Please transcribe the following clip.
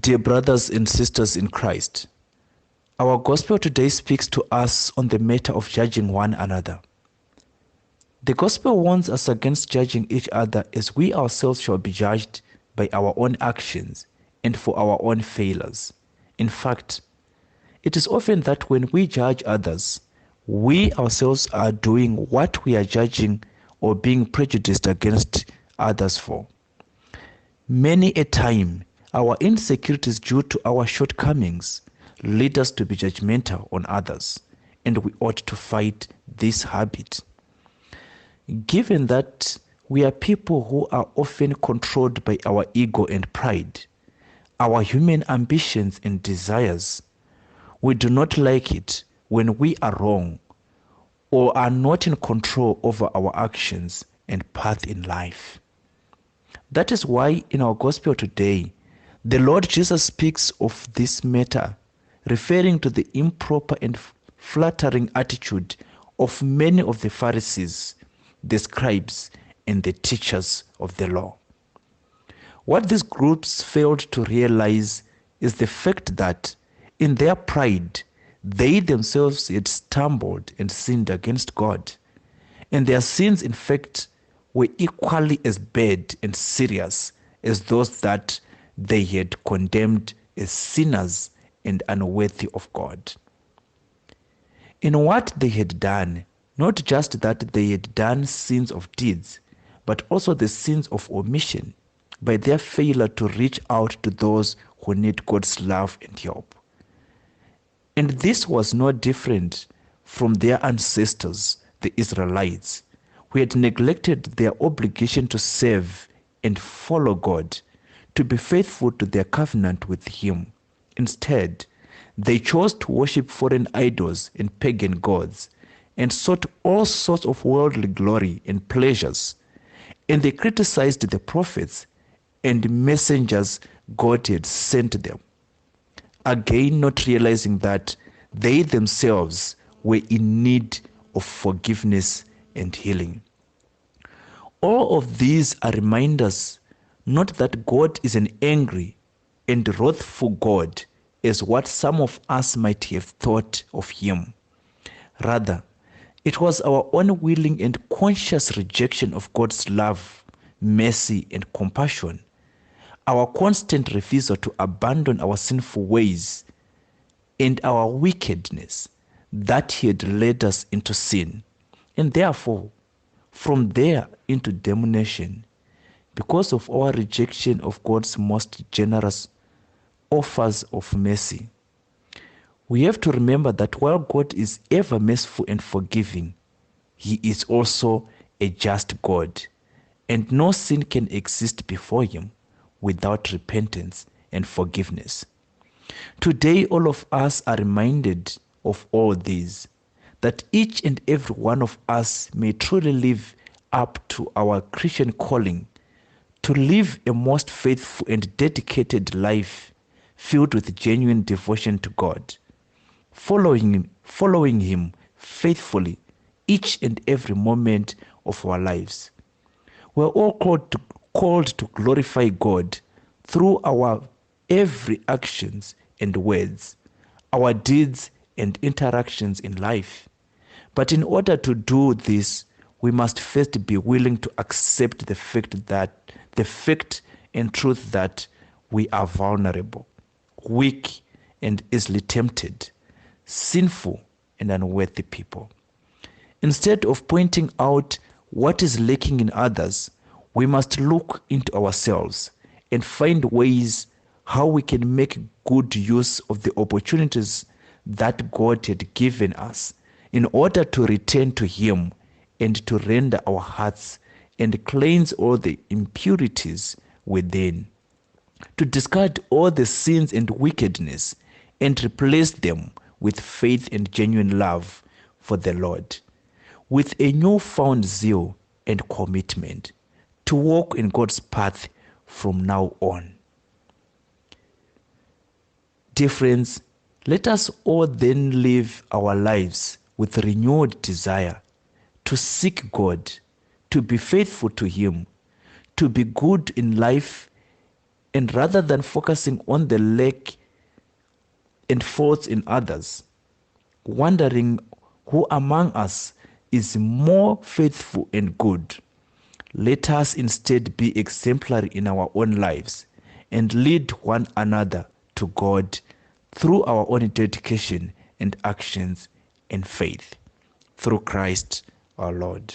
Dear brothers and sisters in Christ, our gospel today speaks to us on the matter of judging one another. The gospel warns us against judging each other, as we ourselves shall be judged by our own actions and for our own failures. In fact, it is often that when we judge others, we ourselves are doing what we are judging or being prejudiced against others for. Many a time, our insecurities due to our shortcomings lead us to be judgmental on others, and we ought to fight this habit. Given that we are people who are often controlled by our ego and pride, our human ambitions and desires, we do not like it when we are wrong or are not in control over our actions and path in life. That is why in our gospel today, the Lord Jesus speaks of this matter, referring to the improper and flattering attitude of many of the Pharisees, the scribes, and the teachers of the law. What these groups failed to realize is the fact that in their pride, they themselves had stumbled and sinned against God, and their sins, in fact, were equally as bad and serious as those that they had condemned as sinners and unworthy of God. In what they had done, not just that they had done sins of deeds, but also the sins of omission by their failure to reach out to those who need God's love and help. And this was no different from their ancestors, the Israelites, who had neglected their obligation to serve and follow God, to be faithful to their covenant with Him. Instead, they chose to worship foreign idols and pagan gods, and sought all sorts of worldly glory and pleasures. And they criticized the prophets and messengers God had sent them, again not realizing that they themselves were in need of forgiveness and healing. All of these are reminders not that God is an angry and wrathful God as what some of us might have thought of Him. Rather, it was our unwilling and conscious rejection of God's love, mercy, and compassion, our constant refusal to abandon our sinful ways, and our wickedness that had led us into sin, and therefore from there into damnation, because of our rejection of God's most generous offers of mercy. We have to remember that while God is ever merciful and forgiving, He is also a just God, and no sin can exist before Him without repentance and forgiveness. Today, all of us are reminded of all these, that each and every one of us may truly live up to our Christian calling, to live a most faithful and dedicated life filled with genuine devotion to God, following Him faithfully each and every moment of our lives. We're all called to glorify God through our every actions and words, our deeds and interactions in life. But in order to do this, we must first be willing to accept the fact and truth that we are vulnerable, weak and easily tempted, sinful and unworthy people. Instead of pointing out what is lacking in others, we must look into ourselves and find ways how we can make good use of the opportunities that God had given us in order to return to Him and to render our hearts and cleanse all the impurities within, to discard all the sins and wickedness and replace them with faith and genuine love for the Lord, with a newfound zeal and commitment to walk in God's path from now on. Dear friends, let us all then live our lives with renewed desire to seek God, to be faithful to Him, to be good in life And rather than focusing on the lack and faults in others, wondering who among us is more faithful and good, let us instead be exemplary in our own lives and lead one another to God through our own dedication and actions and faith. Through Christ our Lord.